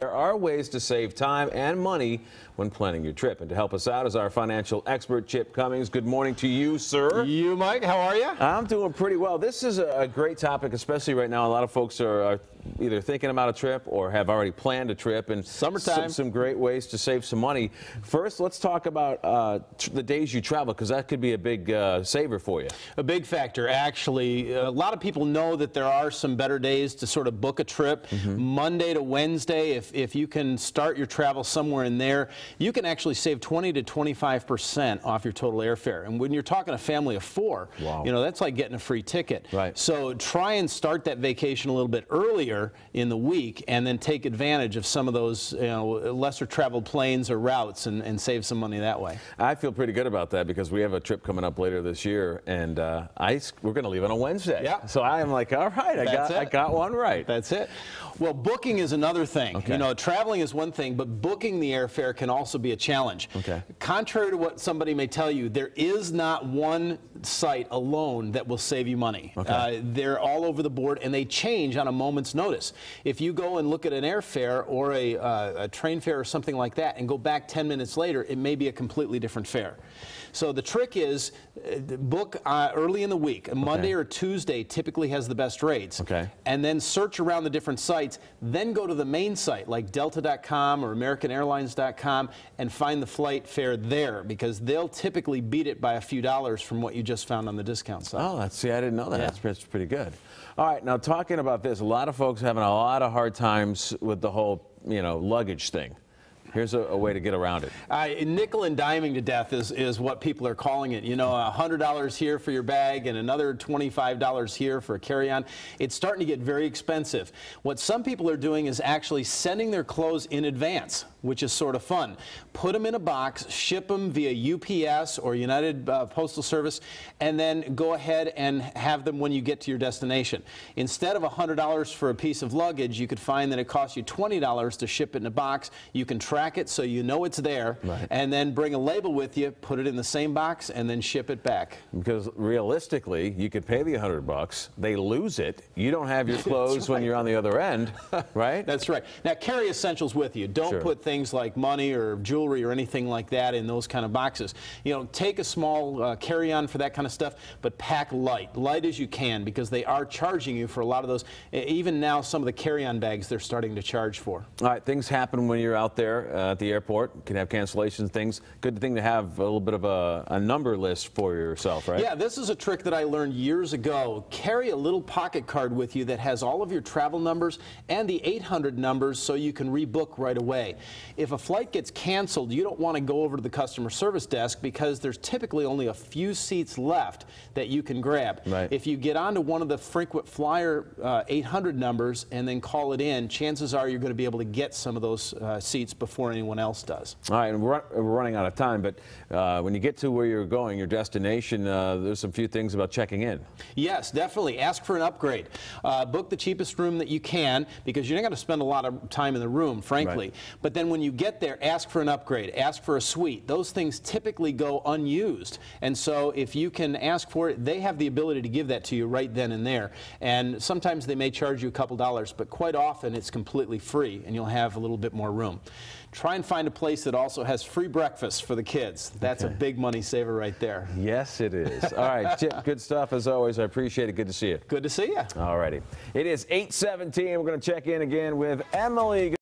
There are ways to save time and money when planning your trip. And to help us out is our financial expert, Chip Cummings. Good morning to you, sir. You, Mike, how are you? I'm doing pretty well. This is a great topic, especially right now. A lot of folks are either thinking about a trip or have already planned a trip. And summertime. Some great ways to save some money. First, let's talk about the days you travel, because that could be a big saver for you. A big factor, actually. A lot of people know that there are some better days to sort of book a trip. Monday to Wednesday, if you can start your travel somewhere in there, you can actually save 20 to 25% off your total airfare. And when you're talking a family of four, wow, you know, that's like getting a free ticket. Right. So try and start that vacation a little bit earlier in the week and then take advantage of some of those, you know, lesser traveled planes or routes and save some money that way. I feel pretty good about that because we have a trip coming up later this year, and we're going to leave on a Wednesday. Yeah. So I am like, all right, I got one right. That's it. Well, booking is another thing. Okay. You know, traveling is one thing, but booking the airfare can also be a challenge. Okay. Contrary to what somebody may tell you, there is not one site alone that will save you money. Okay. They're all over the board, and they change on a moment's notice. If you go and look at an airfare or a train fare or something like that and go back 10 minutes later, it may be a completely different fare. So the trick is book early in the week. A Monday or Tuesday typically has the best rates. Okay. And then search around the different sites. Then go to the main site like Delta.com or AmericanAirlines.com and find the flight fare there, because they'll typically beat it by a few dollars from what you just found on the discount site. Oh, see, I didn't know that. Yeah. That's pretty good. All right, now talking about this, a lot of folks having a lot of hard times with the whole, you know, luggage thing. Here's a way to get around it. Nickel and diming to death is what people are calling it. You know, $100 here for your bag and another $25 here for a carry-on. It's starting to get very expensive. What some people are doing is actually sending their clothes in advance, which is sort of fun. Put them in a box, ship them via UPS or United Postal Service, and then go ahead and have them when you get to your destination. Instead of $100 for a piece of luggage, you could find that it costs you $20 to ship it in a box. You can track it so you know it's there, right, and then bring a label with you, put it in the same box, and then ship it back. Because realistically, you could pay the $100, they lose it, you don't have your clothes when you're on the other end, right? That's right. Now carry essentials with you. Don't put things like money or jewelry or anything like that in those kind of boxes. You know, take a small carry-on for that kind of stuff, but pack light as you can, because they are charging you for a lot of those. Even now, some of the carry-on bags they're starting to charge for. All right, things happen when you're out there at the airport. You can have cancellations, things. Good thing to have a little bit of a number list for yourself, right? Yeah, this is a trick that I learned years ago. Carry a little pocket card with you that has all of your travel numbers and the 800 numbers so you can rebook right away. If a flight gets canceled, you don't want to go over to the customer service desk, because there's typically only a few seats left that you can grab. Right. If you get onto one of the frequent flyer 800 numbers and then call it in, chances are you're going to be able to get some of those seats before anyone else does. All right, and we're running out of time, but when you get to where you're going, your destination, there's a few things about checking in. Yes, definitely. Ask for an upgrade. Book the cheapest room that you can, because you're not going to spend a lot of time in the room, frankly. Right. But then when you get there, ask for an upgrade. Ask for a suite. Those things typically go unused. And so if you can ask for it, they have the ability to give that to you right then and there. And sometimes they may charge you a couple dollars, but quite often it's completely free, and you'll have a little bit more room. Try and find a place that also has free breakfast for the kids. That's a big money saver right there. Yes, it is. All right, Chip, good stuff as always. I appreciate it. Good to see you. Good to see you. All righty. It is 8:17. We're going to check in again with Emily.